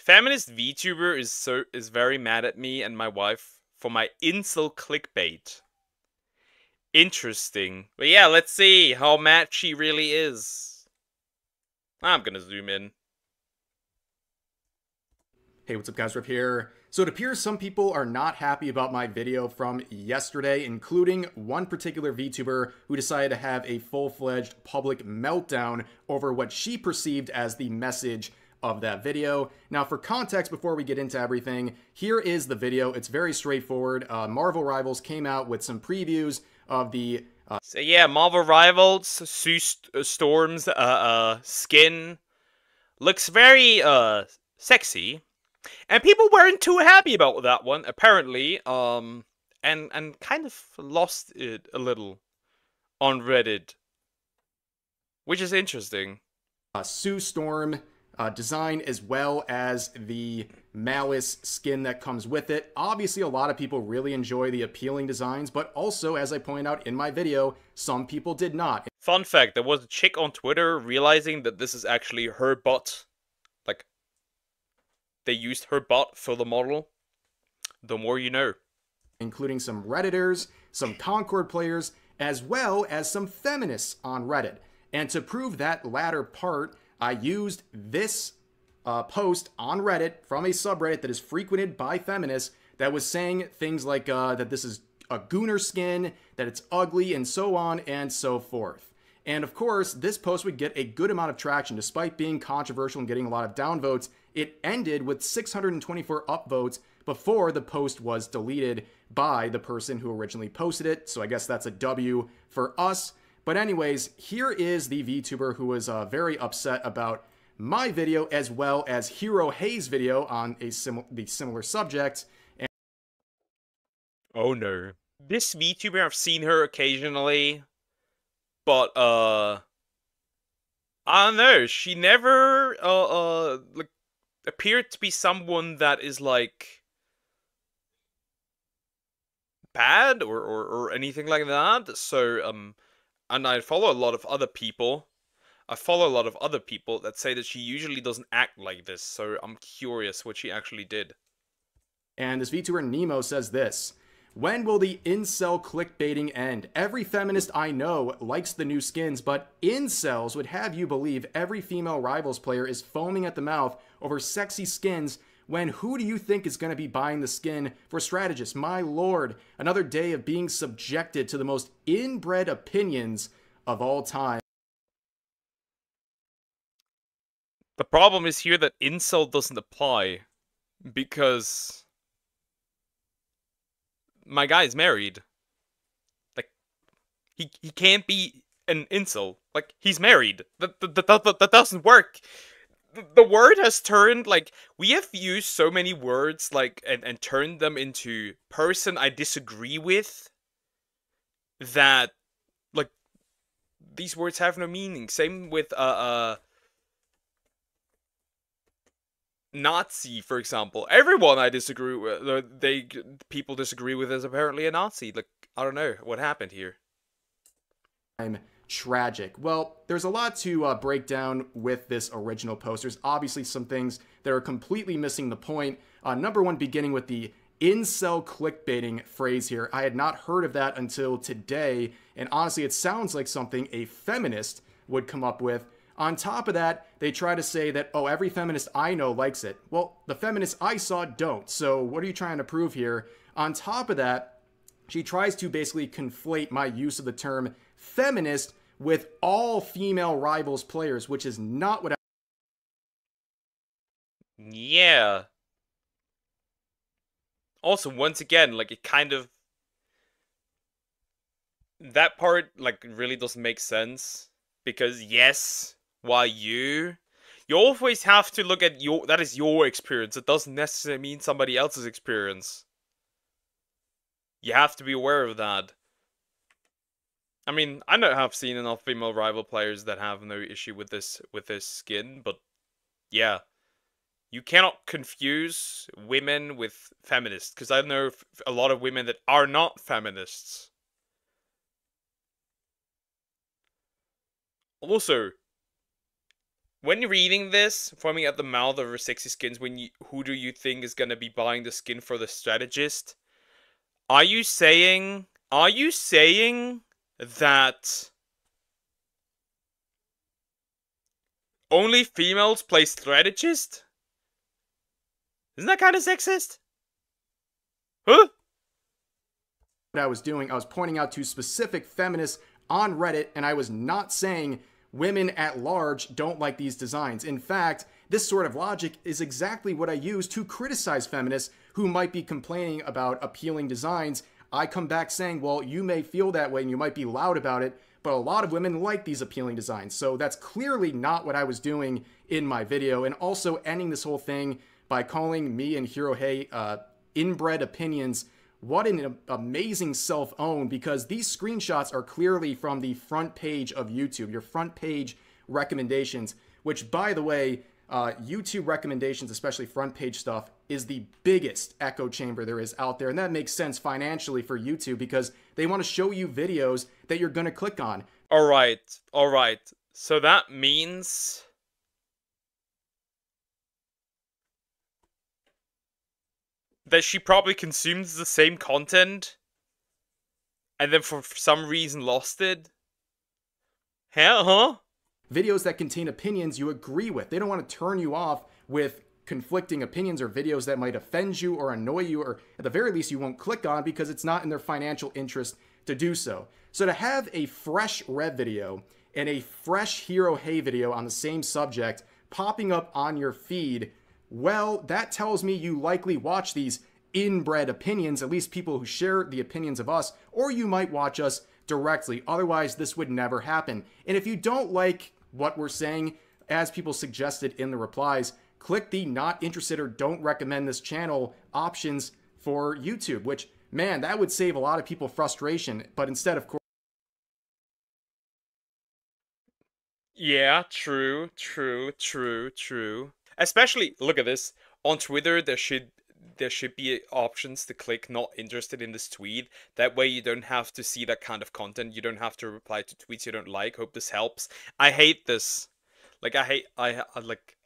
Feminist Vtuber is very mad at me and my wife for my incel clickbait. Interesting. But yeah, let's see how mad she really is. I'm gonna zoom in. Hey, what's up guys, Rip here. So it appears some people are not happy about my video from yesterday, including one particular VTuber who decided to have a full-fledged public meltdown over what she perceived as the message of that video. Now, for context, before we get into everything, here is the video. It's very straightforward. Marvel Rivals came out with some previews of the So yeah, Marvel Rivals, Sue Storm's skin looks very sexy. And people weren't too happy about that one, apparently, and kind of lost it a little on Reddit, which is interesting. Sue Storm design, as well as the Malice skin that comes with it. Obviously, a lot of people really enjoy the appealing designs, but also, as I point out in my video, some people did not. Fun fact, there was a chick on Twitter realizing that this is actually her bot. Like, they used her bot for the model. The more you know. Including some Redditors, some Concord players, as well as some feminists on Reddit. And to prove that latter part, I used this post on Reddit from a subreddit that is frequented by feminists that was saying things like that this is a gooner skin, that it's ugly, and so on and so forth. And of course, this post would get a good amount of traction despite being controversial and getting a lot of downvotes. It ended with 624 upvotes before the post was deleted by the person who originally posted it. So I guess that's a W for us. But anyways, here is the VTuber who was very upset about my video as well as Hero Hayes' video on the similar subject. And oh no. This VTuber, I've seen her occasionally, but I don't know, she never like appeared to be someone that is like bad or anything like that. So and I follow a lot of other people. I follow a lot of other people that say that she usually doesn't act like this, so I'm curious what she actually did. And this VTuber Nemo says this: when will the incel clickbaiting end? Every feminist I know likes the new skins, but incels would have you believe every female Rivals player is foaming at the mouth over sexy skins, when who do you think is going to be buying the skin for strategists? My lord, another day of being subjected to the most inbred opinions of all time. The problem is here that incel doesn't apply, because my guy is married. Like, he can't be an incel. Like, he's married. That doesn't work. The word has turned, like, we have used so many words, like, and turned them into person I disagree with, that, like, these words have no meaning. Same with, Nazi, for example. Everyone I disagree with, people disagree with is apparently a Nazi. Like, I don't know what happened here. Tragic. Well, there's a lot to break down with this original post. There's obviously some things that are completely missing the point. Number one, beginning with the incel clickbaiting phrase here. I had not heard of that until today, and honestly, it sounds like something a feminist would come up with. On top of that, they try to say that, oh, every feminist I know likes it. Well, the feminists I saw don't, so what are you trying to prove here? On top of that, she tries to basically conflate my use of the term feminist with all female Rivals players, which is not what I... Yeah. Also, once again, like, it kind of... that part, like, really doesn't make sense. Because, yes, why you always have to look at that is your experience. It doesn't necessarily mean somebody else's experience. You have to be aware of that. I mean, I know I've seen enough female Rival players that have no issue with this skin, but yeah. You cannot confuse women with feminists, because I know a lot of women that are not feminists. Also, when you're reading this, foaming at the mouth over sexy skins, who do you think is gonna be buying the skin for the strategist? Are you saying that only females play strategist? Isn't that kind of sexist? Huh? What I was doing, I was pointing out to specific feminists on Reddit, and I was not saying women at large don't like these designs. In fact, this sort of logic is exactly what I use to criticize feminists who might be complaining about appealing designs. I come back saying, well, you may feel that way and you might be loud about it, but a lot of women like these appealing designs. So that's clearly not what I was doing in my video. And also ending this whole thing by calling me and Hirohei inbred opinions. What an amazing self-own, because these screenshots are clearly from the front page of YouTube, your front page recommendations, which, by the way, YouTube recommendations, especially front page stuff, is the biggest echo chamber there is out there. And that makes sense financially for YouTube because they want to show you videos that you're going to click on. All right. So that means that she probably consumes the same content and then for some reason lost it? Huh? Videos that contain opinions you agree with. They don't want to turn you off with conflicting opinions or videos that might offend you or annoy you, or at the very least you won't click on because it's not in their financial interest to do so. So to have a fresh Rev video and a fresh Hirohei video on the same subject popping up on your feed, well, that tells me you likely watch these inbred opinions, at least people who share the opinions of us, or you might watch us directly. Otherwise, this would never happen. And if you don't like what we're saying, as people suggested in the replies, click the not interested or don't recommend this channel options for YouTube, which, man, that would save a lot of people frustration. But instead, of course, yeah, true. Especially, look at this. On Twitter, there should be options to click not interested in this tweet. That way you don't have to see that kind of content. You don't have to reply to tweets you don't like. Hope this helps. I hate this. Like, I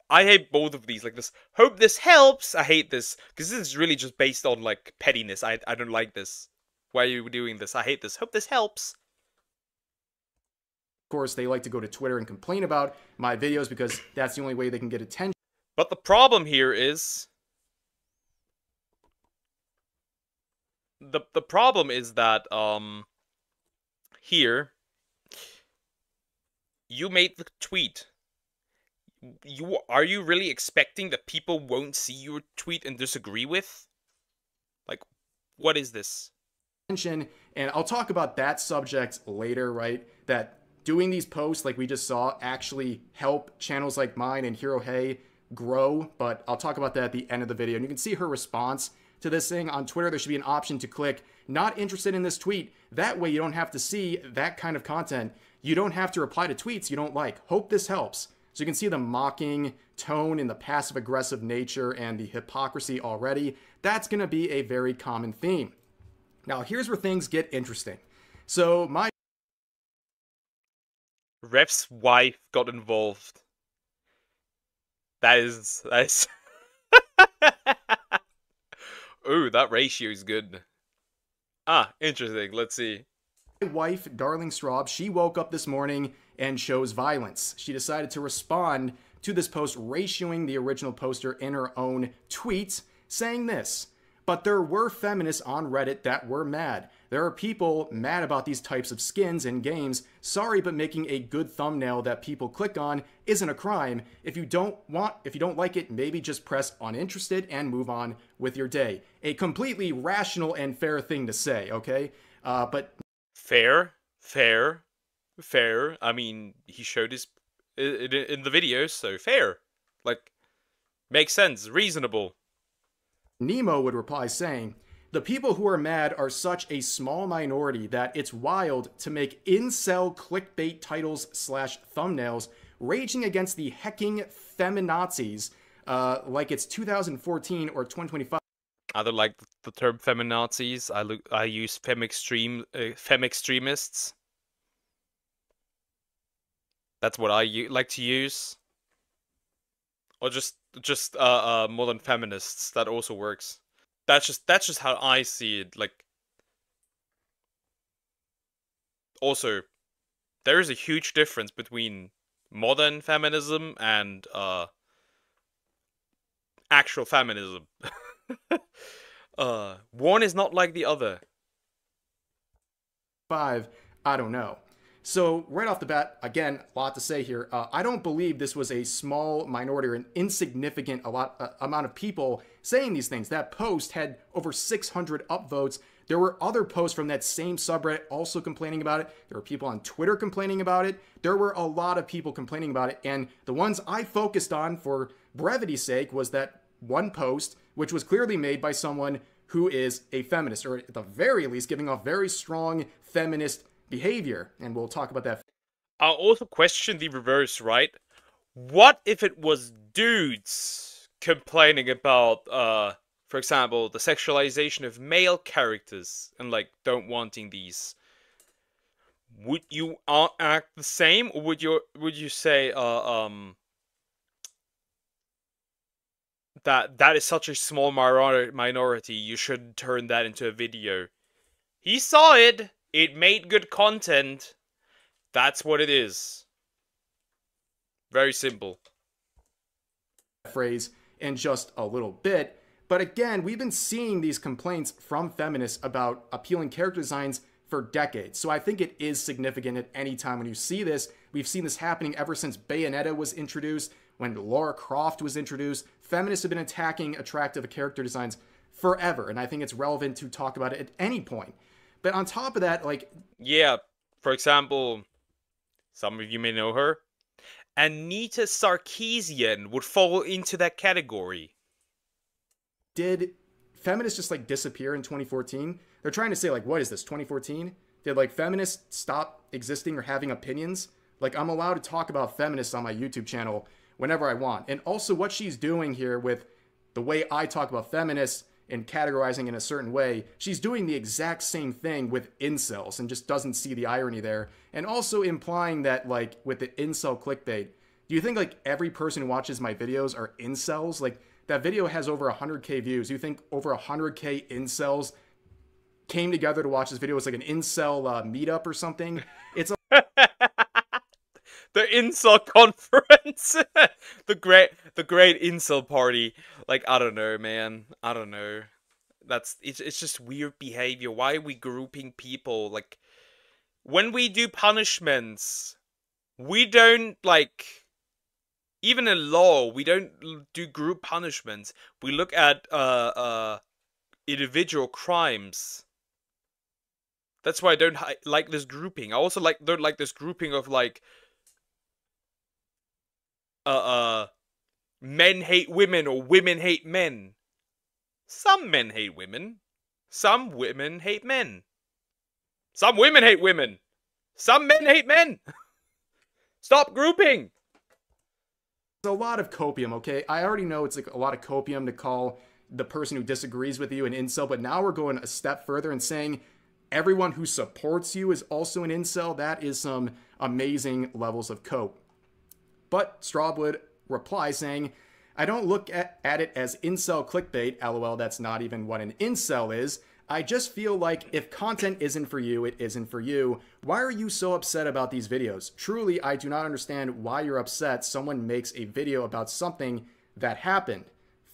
hate both of these. Like this, hope this helps. I hate this. Because this is really just based on, like, pettiness. I don't like this. Why are you doing this? I hate this. Hope this helps. of course, they like to go to Twitter and complain about my videos because that's the only way they can get attention. But the problem here is the problem is that here you made the tweet. Are you really expecting that people won't see your tweet and disagree with? Like, what is this? And I'll talk about that subject later, right? That doing these posts like we just saw actually help channels like mine and Hirohei grow, but I'll talk about that at the end of the video. And you can see her response to this thing on Twitter. There should be an option to click not interested in this tweet. That way you don't have to see that kind of content. You don't have to reply to tweets you don't like. Hope this helps. So you can see the mocking tone and the passive-aggressive nature and the hypocrisy already. That's going to be a very common theme. Now, here's where things get interesting. So my Rep's wife got involved. That is Ooh, that ratio is good. Ah, interesting. Let's see. My wife, Darling Straub, she woke up this morning and shows violence. She decided to respond to this post, ratioing the original poster in her own tweet, saying this: but there were feminists on Reddit that were mad. There are people mad about these types of skins in games. Sorry, but making a good thumbnail that people click on isn't a crime. If you don't like it, maybe just press uninterested and move on with your day. A completely rational and fair thing to say, okay? But fair. I mean, he showed his in the video, so fair. Like, makes sense, reasonable. Nemo would reply saying, the people who are mad are such a small minority that it's wild to make incel clickbait titles / thumbnails raging against the hecking feminazis like it's 2014 or 2025. I don't like the term feminazis. I use femextremists. That's what I like to use. or just modern feminists. That also works. That's just how I see it. Like, also, there is a huge difference between modern feminism and actual feminism. One is not like the other. 5, I don't know. So right off the bat, again, a lot to say here. I don't believe this was a small minority or an insignificant amount of people saying these things. That post had over 600 upvotes. There were other posts from that same subreddit also complaining about it. There were people on Twitter complaining about it. There were a lot of people complaining about it. And the ones I focused on for brevity's sake was that one post, which was clearly made by someone who is a feminist, or at the very least giving off very strong feminist behavior. And we'll talk about that. I'll also question the reverse, right? What if it was dudes complaining about, for example, the sexualization of male characters and, like, don't wanting these? Would you act the same, or would you say, that is such a small minority, you shouldn't turn that into a video? He saw it. It made good content. That's what it is. Very simple. Phrase in just a little bit. But again, we've been seeing these complaints from feminists about appealing character designs for decades. So I think it is significant at any time when you see this. We've seen this happening ever since Bayonetta was introduced, when Lara Croft was introduced. Feminists have been attacking attractive character designs forever, and I think it's relevant to talk about it at any point. But on top of that, like... Yeah, for example, some of you may know her. Anita Sarkeesian would fall into that category. Did feminists just, like, disappear in 2014? They're trying to say, like, what is this, 2014? Did, like, feminists stop existing or having opinions? Like, I'm allowed to talk about feminists on my YouTube channel whenever I want. And also what she's doing here with the way I talk about feminists and categorizing in a certain way, she's doing the exact same thing with incels and just doesn't see the irony there. And also implying that, like, with the incel clickbait, do you think, like, every person who watches my videos are incels? Like, that video has over 100K views. Do you think over 100K incels came together to watch this video? It's like an incel meetup or something. It's a the incel conference. the great incel party. Like, I don't know, man. I don't know. It's just weird behavior. Why are we grouping people? Like, when we do punishments, we don't, like, even in law, we don't do group punishments. We look at individual crimes. That's why I don't like this grouping. I also don't like this grouping of, like, men hate women or women hate men. Some men hate women. Some women hate men. Some women hate women. Some men hate men. Stop grouping. a lot of copium, okay? I already know it's like a lot of copium to call the person who disagrees with you an incel, but now we're going a step further and saying everyone who supports you is also an incel. That is some amazing levels of cope. But Strawwood replies saying, I don't look at it as incel clickbait. LOL, that's not even what an incel is. I just feel like if content isn't for you, it isn't for you. Why are you so upset about these videos? Truly, I do not understand why you're upset someone makes a video about something that happened.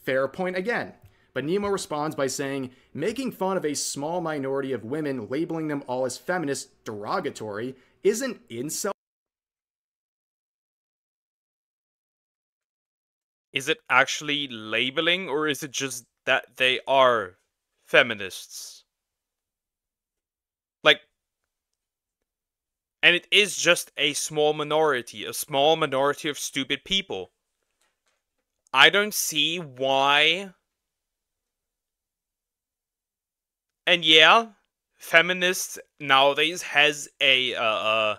Fair point again. But Nemo responds by saying, making fun of a small minority of women, labeling them all as feminist, derogatory, isn't incel. Is it actually labeling, or is it just that they are feminists? Like, and it is just a small minority of stupid people. I don't see why. And yeah, feminists nowadays has a,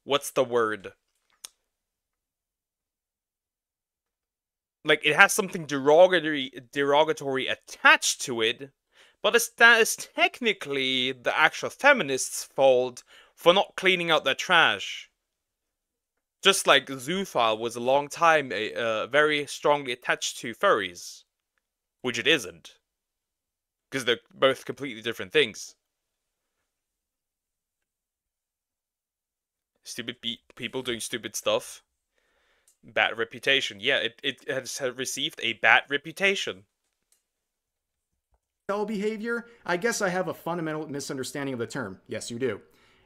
what's the word? Like, it has something derogatory attached to it, but that is technically the actual feminists' fault for not cleaning out their trash. Just like Zoophile was a long time very strongly attached to furries, which it isn't, because they're both completely different things. Stupid people doing stupid stuff. Bad reputation. Yeah, it has received a bad reputation. Behavior? I guess I have a fundamental misunderstanding of the term. Yes, you do.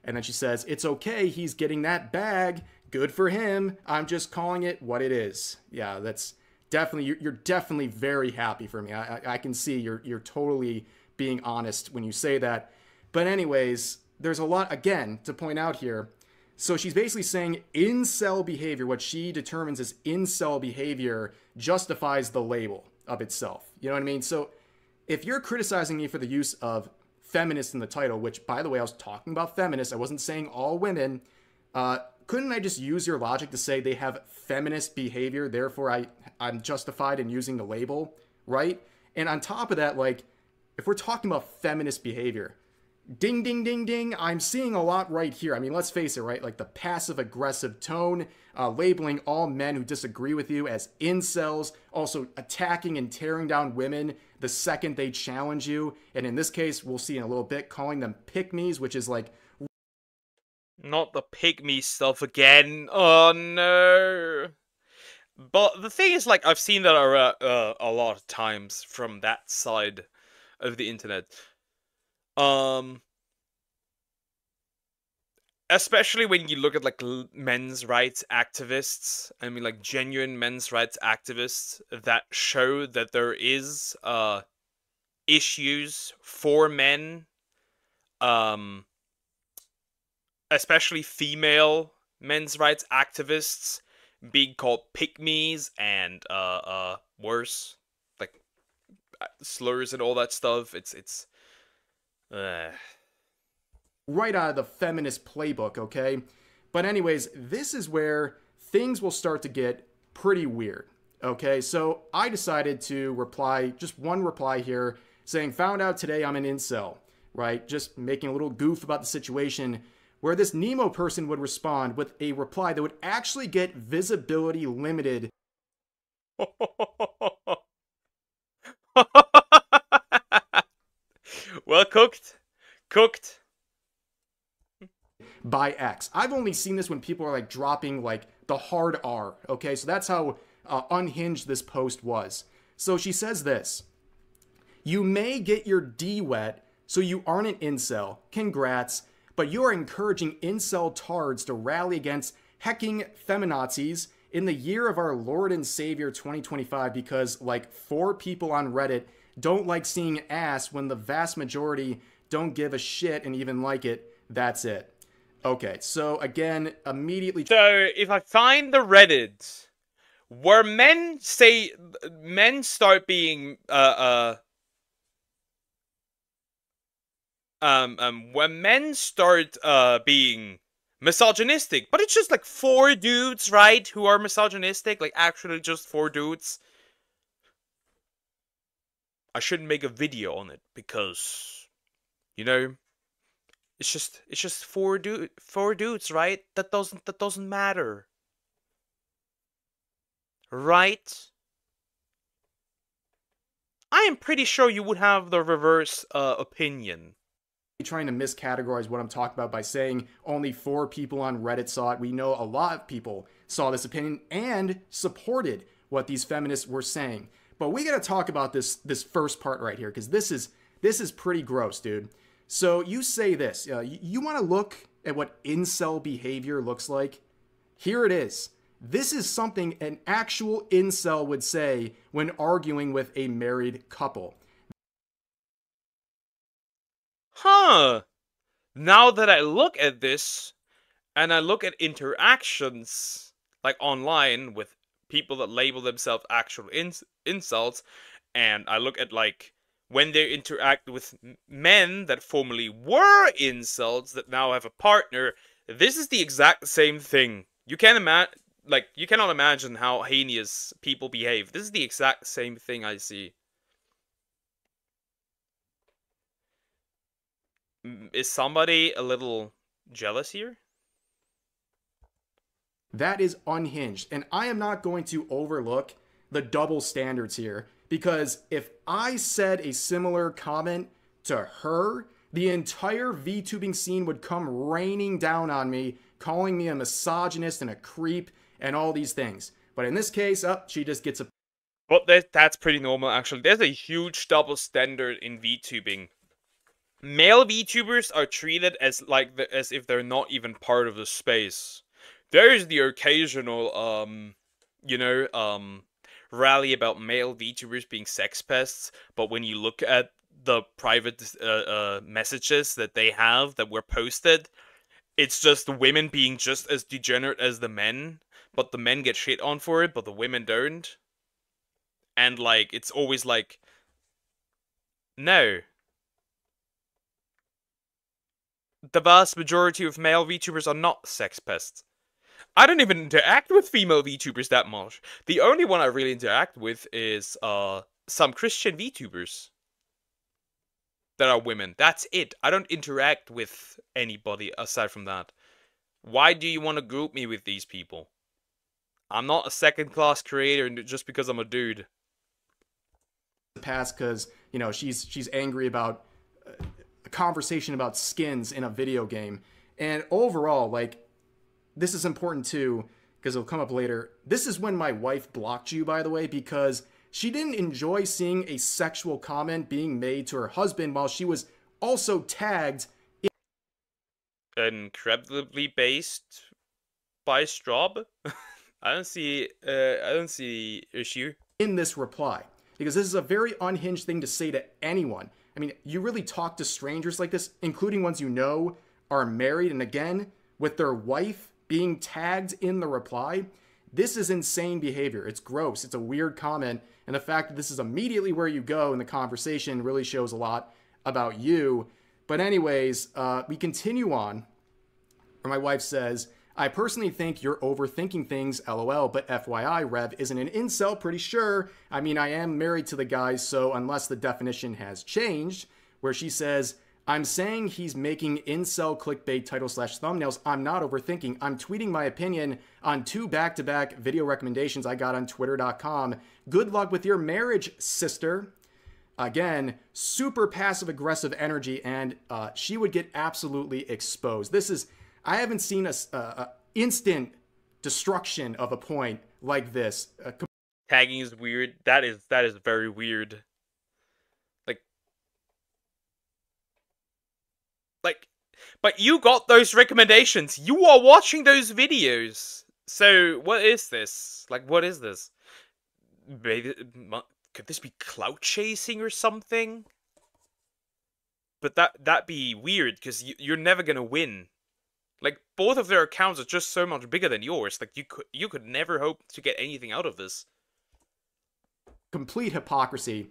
And then she says, it's okay, he's getting that bag. Good for him. I'm just calling it what it is. Yeah, that's definitely, you're definitely very happy for me. I can see you're totally being honest when you say that. But anyways, there's a lot, again, to point out here. So she's basically saying incel behavior, what she determines as incel behavior, justifies the label of itself. You know what I mean? So if you're criticizing me for the use of feminist in the title, which, by the way, I was talking about feminists, I wasn't saying all women, couldn't I just use your logic to say they have feminist behavior, therefore I'm justified in using the label, right? And on top of that, like, if we're talking about feminist behavior, ding, ding, ding, ding, I'm seeing a lot right here. I mean, let's face it, right? Like the passive-aggressive tone, labeling all men who disagree with you as incels, also attacking and tearing down women the second they challenge you. And in this case, we'll see in a little bit, calling them Pikmies, which is like... Not the Pikm stuff again. Oh, no. But the thing is, like, I've seen that a lot of times from that side of the internet. Especially when you look at, like, men's rights activists, I mean, like, genuine men's rights activists that show that there is, issues for men, especially female men's rights activists being called pygmies and, worse, like, slurs and all that stuff. It's, right out of the feminist playbook, okay? But anyways, this is where things will start to get pretty weird, okay? So I decided to reply, just one reply here, saying, found out today I'm an incel, right? Just making a little goof about the situation, where this Nemo person would respond with a reply that would actually get visibility limited. Well, cooked. By X. I've only seen this when people are like dropping like the hard R, okay? So that's how unhinged this post was. So she says this: you may get your D wet, so you aren't an incel. Congrats. But you are encouraging Inceltards to rally against hecking feminazis in the year of our Lord and Savior 2025 because like 4 people on Reddit don't like seeing ass when the vast majority don't give a shit and even like it. That's it. Okay, so again, immediately... So, if I find the Reddit where men start being, when men start, being misogynistic, but it's just like 4 dudes, right, who are misogynistic, like actually just 4 dudes, I shouldn't make a video on it, because, you know, it's just 4 dudes, right? That doesn't matter. Right? I am pretty sure you would have the reverse opinion. Trying to miscategorize what I'm talking about by saying only 4 people on Reddit saw it. We know a lot of people saw this opinion and supported what these feminists were saying. But we got to talk about this first part right here, because this is pretty gross, dude. So you say this, you want to look at what incel behavior looks like? Here it is. This is something an actual incel would say when arguing with a married couple. Huh. Now that I look at this, and I look at interactions, like online, with people that label themselves actual incels, and I look at, like, when they interact with men that formerly were incels that now have a partner, this is the exact same thing. You can't you cannot imagine how heinous people behave. This is the exact same thing I see. Is somebody a little jealous here? That is unhinged. And I am not going to overlook the double standards here, because if I said a similar comment to her, the entire VTubing scene would come raining down on me, calling me a misogynist and a creep and all these things. But in this case, she just gets a... But that's pretty normal, actually. There's a huge double standard in VTubing. Male VTubers are treated as as if they're not even part of the space. There's the occasional, rally about male VTubers being sex pests, but when you look at the private messages that they have that were posted, it's just the women being just as degenerate as the men, but the men get shit on for it, but the women don't. And, like, it's always like, no. The vast majority of male VTubers are not sex pests. I don't even interact with female VTubers that much. The only one I really interact with is some Christian VTubers that are women. That's it. I don't interact with anybody aside from that. Why do you want to group me with these people? I'm not a second-class creator just because I'm a dude. Past because, you know, she's angry about a conversation about skins in a video game. And overall, like, this is important too, because it'll come up later. This is when my wife blocked you, by the way, because she didn't enjoy seeing a sexual comment being made to her husband while she was also tagged. Incredibly based by Straub. I don't see issue In this reply, because this is a very unhinged thing to say to anyone. I mean, you really talk to strangers like this, including ones you know are married, and again, with their wife being tagged in the reply. This is insane behavior. It's gross. It's a weird comment. And the fact that this is immediately where you go in the conversation really shows a lot about you. But anyways, we continue on. Where my wife says, I personally think you're overthinking things, lol, but FYI, Rev isn't an incel, pretty sure. I mean, I am married to the guy, so unless the definition has changed, where she says, I'm saying he's making incel clickbait title/thumbnails. I'm not overthinking. I'm tweeting my opinion on 2 back-to-back video recommendations I got on twitter.com. Good luck with your marriage, sister. Again, super passive-aggressive energy, and she would get absolutely exposed. This is... I haven't seen a instant destruction of a point like this. Tagging is weird. That is very weird. But you got those recommendations. You are watching those videos. So what is this? Like, what is this? Maybe, could this be clout chasing or something? But that'd be weird because you're never gonna win. Like, both of their accounts are just so much bigger than yours. Like, you could never hope to get anything out of this. Complete hypocrisy.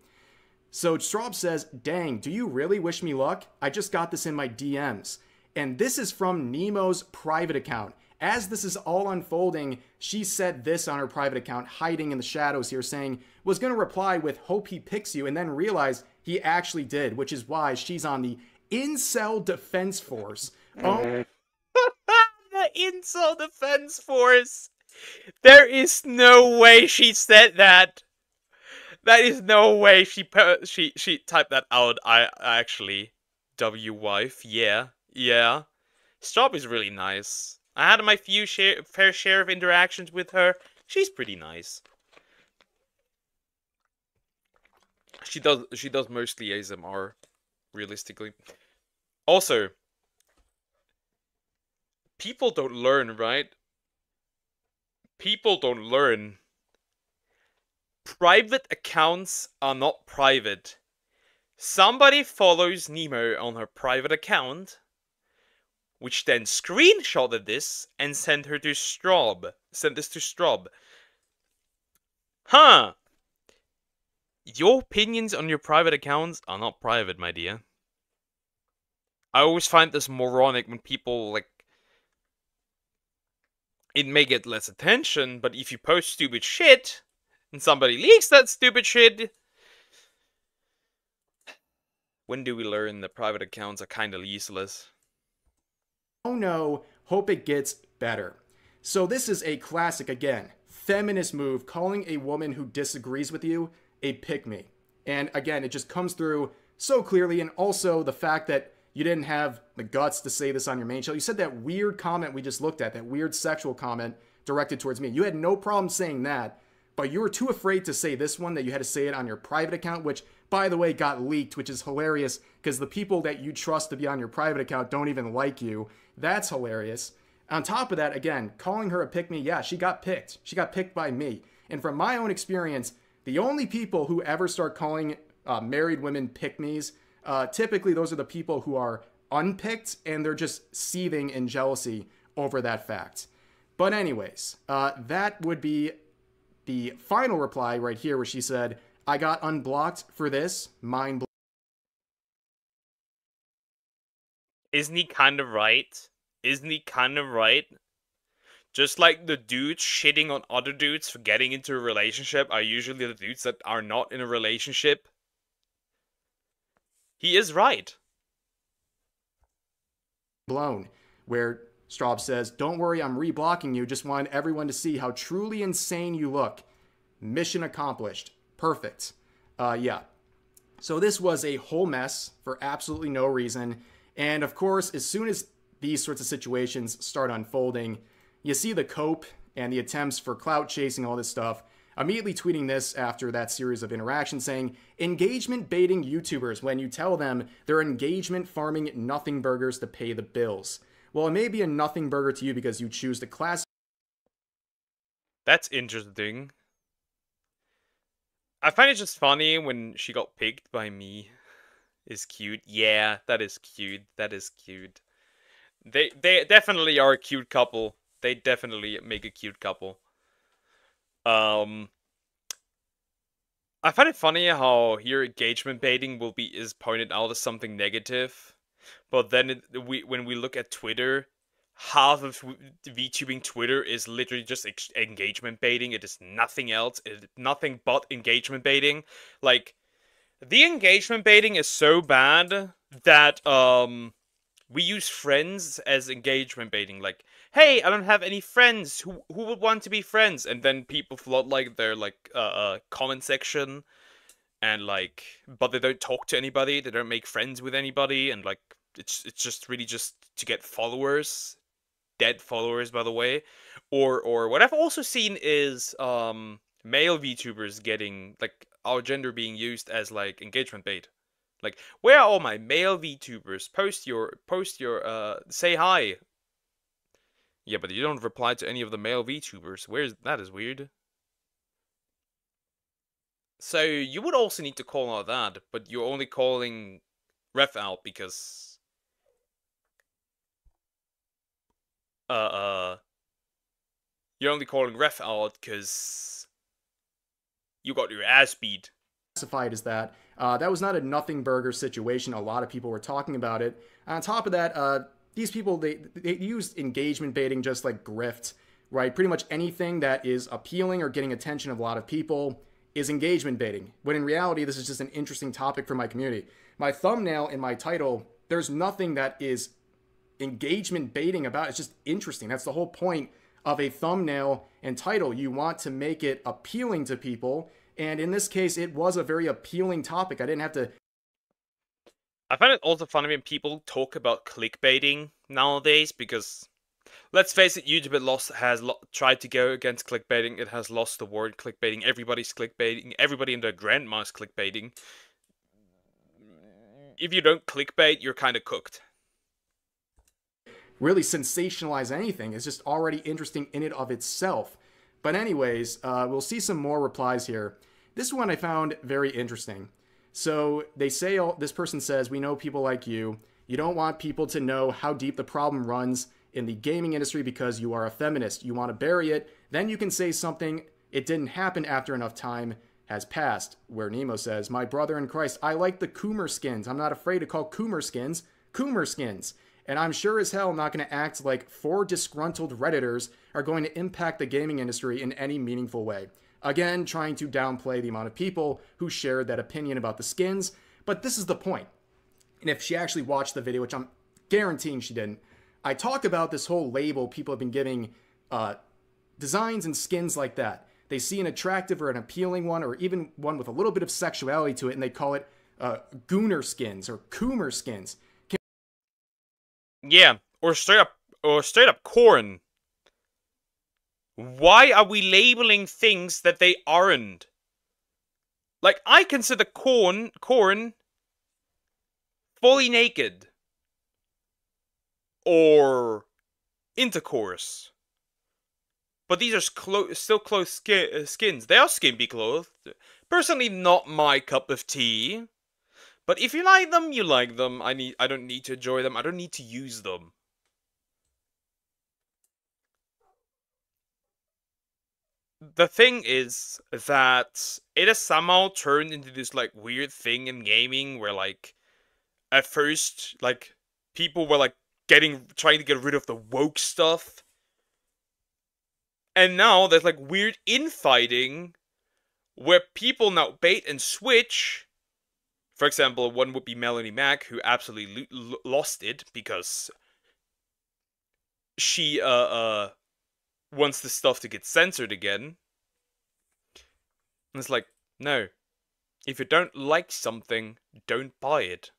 So Straub says, dang, do you really wish me luck? I just got this in my DMs. And this is from Nemo's private account. As this is all unfolding, she said this on her private account, hiding in the shadows here, saying, was going to reply with, hope he picks you, and then realized he actually did, which is why she's on the Incel Defense Force. Oh. The Incel Defense Force. There is no way she said that. That is no way she typed that out. I actually, wife, yeah. Straub is really nice. I had my fair share of interactions with her. She's pretty nice. She does mostly ASMR, realistically. Also, people don't learn, right? People don't learn. Private accounts are not private. Somebody follows Nemo on her private account, which then screenshotted this and sent this to Straub. Huh. Your opinions on your private accounts are not private, my dear. I always find this moronic when people, like... It may get less attention, but if you post stupid shit, and somebody leaks that stupid shit... When do we learn that private accounts are kinda useless? Oh no, hope it gets better. So this is a classic, again, feminist move, calling a woman who disagrees with you a pick-me. And again, it just comes through so clearly, and also the fact that you didn't have the guts to say this on your main channel. You said that weird comment we just looked at, that weird sexual comment directed towards me. You had no problem saying that, but you were too afraid to say this one that you had to say it on your private account, which, by the way, got leaked, which is hilarious because the people that you trust to be on your private account don't even like you. That's hilarious. On top of that, again, calling her a pick-me, yeah, she got picked. She got picked by me. And from my own experience, the only people who ever start calling married women pick-me's, typically those are the people who are unpicked and they're just seething in jealousy over that fact. But anyways, that would be the final reply right here where she said, I got unblocked for this, mind blown. Isn't he kind of right? Isn't he kind of right? Just like the dudes shitting on other dudes for getting into a relationship are usually the dudes that are not in a relationship. He is right. Blown, where Straub says, don't worry, I'm reblocking you. Just want everyone to see how truly insane you look. Mission accomplished. Perfect. Yeah. So this was a whole mess for absolutely no reason. And of course, as soon as these sorts of situations start unfolding, you see the cope and the attempts for clout chasing, all this stuff, immediately tweeting this after that series of interactions saying, engagement baiting YouTubers when you tell them they're engagement farming nothing burgers to pay the bills. Well, it may be a nothing burger to you because you choose to class. That's interesting. I find it just funny when she got picked by me. Is cute. Yeah, that is cute. That is cute. They definitely are a cute couple. They definitely make a cute couple. I find it funny how here engagement baiting is pointed out as something negative, but then when we look at Twitter, half of VTubing Twitter is literally just engagement baiting. It is nothing else. It is nothing but engagement baiting. Like, the engagement baiting is so bad that we use friends as engagement baiting. Like, hey, I don't have any friends. Who would want to be friends? And then people flood like their comment section, and like, but they don't talk to anybody. They don't make friends with anybody, and like, it's just really just to get followers. Dead followers, by the way, or what I've also seen is male VTubers getting like our gender being used as like engagement bait. Like, where are all my male VTubers? Post your say hi. Yeah, but you don't reply to any of the male VTubers. That is weird. So you would also need to call out that, but you're only calling ref out because you're only calling ref out because you got your ass beat. Classified as that. That was not a nothing burger situation. A lot of people were talking about it. On top of that, these people, they used engagement baiting just like grift, right? Pretty much anything that is appealing or getting attention of a lot of people is engagement baiting. When in reality, this is just an interesting topic for my community. My thumbnail and my title, there's nothing that is engagement baiting about. It's just interesting. That's the whole point of a thumbnail and title. You want to make it appealing to people. And in this case, it was a very appealing topic. I didn't have to. I find it also funny when people talk about clickbaiting nowadays because, let's face it, YouTube has tried to go against clickbaiting. It has lost the word clickbaiting. Everybody's clickbaiting. Everybody and their grandma's clickbaiting. If you don't clickbait, you're kind of cooked. Really sensationalize anything. It's just already interesting in and of itself. But anyways, we'll see some more replies here. This one I found very interesting. So they say, this person says, we know people like you. You don't want people to know how deep the problem runs in the gaming industry because you are a feminist. You want to bury it. Then you can say something, it didn't happen after enough time has passed. Where Nemo says, my brother in Christ, I like the Coomer skins. I'm not afraid to call Coomer skins Coomer skins. And I'm sure as hell not going to act like 4 disgruntled Redditors are going to impact the gaming industry in any meaningful way. Again, trying to downplay the amount of people who shared that opinion about the skins. But this is the point. And if she actually watched the video, which I'm guaranteeing she didn't, I talk about this whole label people have been giving designs and skins like that. They see an attractive or an appealing one, or even one with a little bit of sexuality to it, and they call it gooner skins or coomer skins. Yeah, or straight up corn. Why are we labeling things that they aren't? Like, I consider corn fully naked. Or intercourse. But these are still close skins. They are skimpy clothed. Personally, not my cup of tea. But if you like them, you like them. I don't need to enjoy them. I don't need to use them. The thing is that it has somehow turned into this like weird thing in gaming where like at first like people were like trying to get rid of the woke stuff. And now there's like weird infighting where people now bait and switch. For example, one would be Melanie Mac, who absolutely lost it because she wants the stuff to get censored again. And it's like, no. If you don't like something, don't buy it.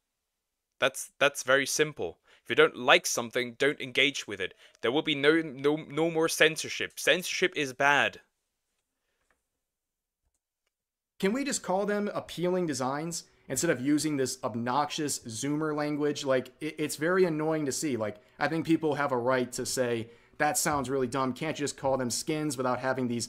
That's very simple. If you don't like something, don't engage with it. There will be no more censorship. Censorship is bad. Can we just call them appealing designs instead of using this obnoxious Zoomer language? Like, it's very annoying to see. Like, I think people have a right to say, that sounds really dumb. Can't you just call them skins without having these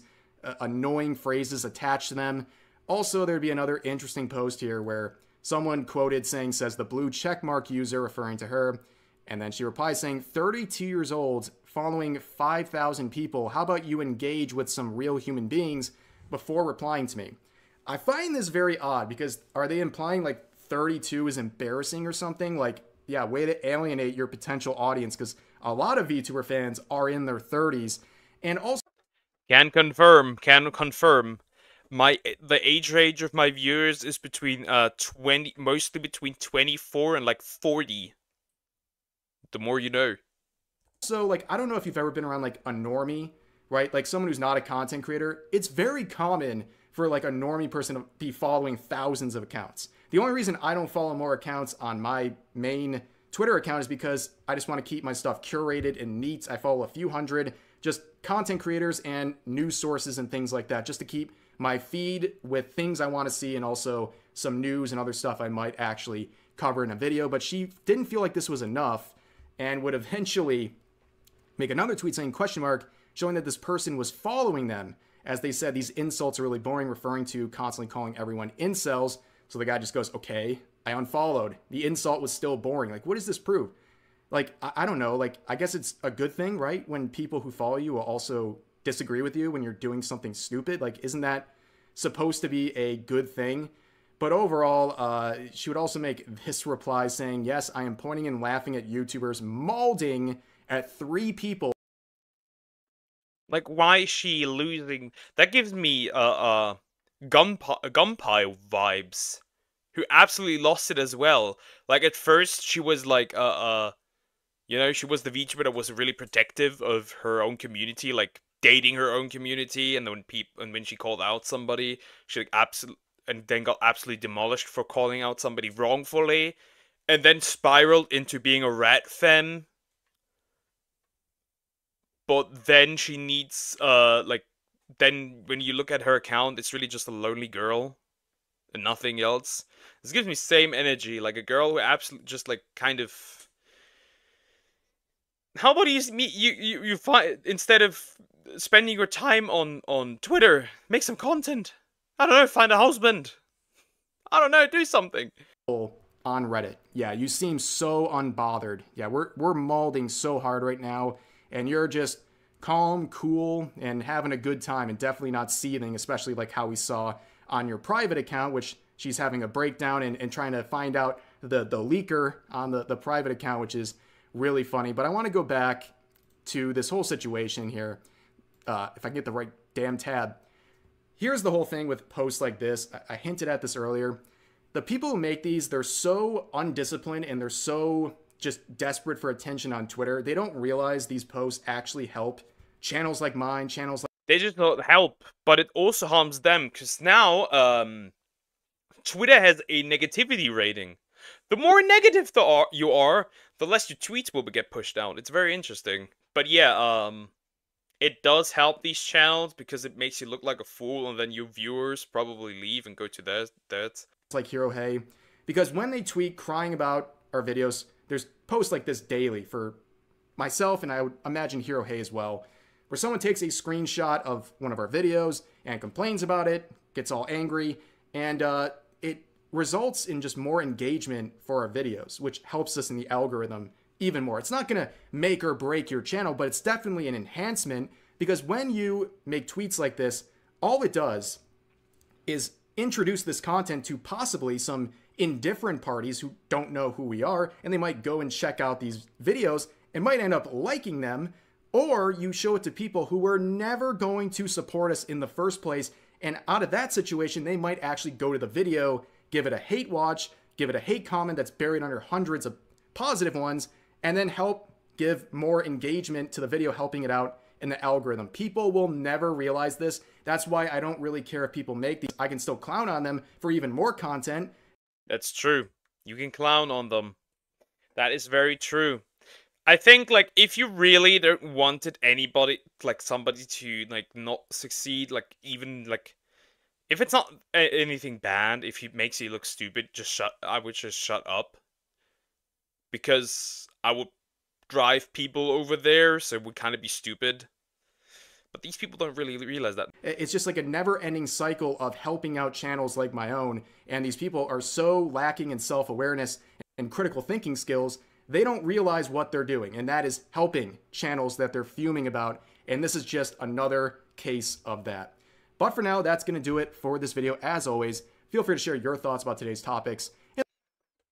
annoying phrases attached to them? Also, there'd be another interesting post here where someone quoted says the blue checkmark user, referring to her, and then she replies saying, 32 years old, following 5,000 people. How about you engage with some real human beings before replying to me? I find this very odd because are they implying like 32 is embarrassing or something? Like, yeah, way to alienate your potential audience because a lot of VTuber fans are in their 30s. And also, Can confirm. The age range of my viewers is between mostly between 24 and like 40. The more you know. So, like, I don't know if you've ever been around like a normie, right? Like someone who's not a content creator. It's very common for like a normie person to be following thousands of accounts. The only reason I don't follow more accounts on my main Twitter account is because I just want to keep my stuff curated and neat. I follow a few hundred just content creators and news sources and things like that, just to keep my feed with things I want to see and also some news and other stuff I might actually cover in a video. But she didn't feel like this was enough and would eventually make another tweet saying ? Showing that this person was following them. As they said, these insults are really boring, referring to constantly calling everyone incels. So the guy just goes, okay, I unfollowed. The insult was still boring. Like, what does this prove? Like, I don't know. Like, I guess it's a good thing, right? When people who follow you will also disagree with you when you're doing something stupid. Like, isn't that supposed to be a good thing? But overall, she would also make this reply saying, yes, I am pointing and laughing at YouTubers mauling at 3 people. Like, why is she losing? That gives me Gunpile vibes, who absolutely lost it as well. Like, at first she was like you know, she was the VTuber that was really protective of her own community, like dating her own community, and then when she called out somebody, she like and then got absolutely demolished for calling out somebody wrongfully, and then spiraled into being a rat femme. But then she needs, then when you look at her account, it's really just a lonely girl and nothing else. This gives me same energy, like a girl who absolutely just like kind of. How about you find, instead of spending your time on Twitter, make some content. I don't know, find a husband. I don't know, do something. On Reddit. Yeah, you seem so unbothered. Yeah, we're molding so hard right now. And you're just calm, cool, and having a good time, and definitely not seething, especially like how we saw on your private account, which she's having a breakdown and trying to find out the leaker on the private account, which is really funny. But I want to go back to this whole situation here. If I can get the right damn tab. Here's the whole thing with posts like this. I hinted at this earlier. The people who make these, they're so undisciplined and they're so just desperate for attention on Twitter. They don't realize these posts actually help channels like mine, channels like they just don't help, but it also harms them because now Twitter has a negativity rating. The more negative you are, the less your tweets will get pushed out. It's very interesting. But yeah, it does help these channels because it makes you look like a fool, and then your viewers probably leave and go to theirs. like Hero Hey, because when they tweet crying about our videos, there's posts like this daily for myself, and I would imagine Hero Hey as well, where someone takes a screenshot of one of our videos and complains about it, gets all angry, and it results in just more engagement for our videos, which helps us in the algorithm even more. It's not going to make or break your channel, but it's definitely an enhancement, because when you make tweets like this, all it does is introduce this content to possibly some indifferent parties who don't know who we are, and they might go and check out these videos and might end up liking them, or you show it to people who were never going to support us in the first place, and out of that situation, they might actually go to the video, give it a hate watch, give it a hate comment that's buried under hundreds of positive ones, and then help give more engagement to the video, helping it out in the algorithm. People will never realize this. That's why I don't really care if people make these. I can still clown on them for even more content. That's true. You can clown on them. That is very true. I think, like, if you really don't wanted anybody, like, somebody to, like, not succeed, like, even, like, if it's not anything bad, if he makes you look stupid, I would just shut up. Because I would drive people over there, so it would kind of be stupid. But these people don't really realize that. It's just like a never-ending cycle of helping out channels like my own, and these people are so lacking in self-awareness and critical thinking skills, they don't realize what they're doing, and that is helping channels that they're fuming about, and this is just another case of that. But for now, that's going to do it for this video. As always, feel free to share your thoughts about today's topics.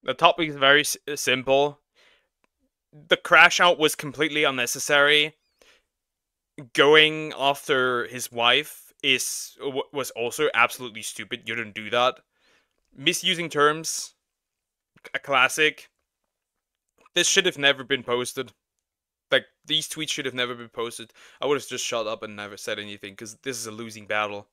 The topic is very simple. The crash out was completely unnecessary. Going after his wife was also absolutely stupid. You didn't do that. Misusing terms, a classic. This should have never been posted. Like, these tweets should have never been posted. I would have just shut up and never said anything, because this is a losing battle.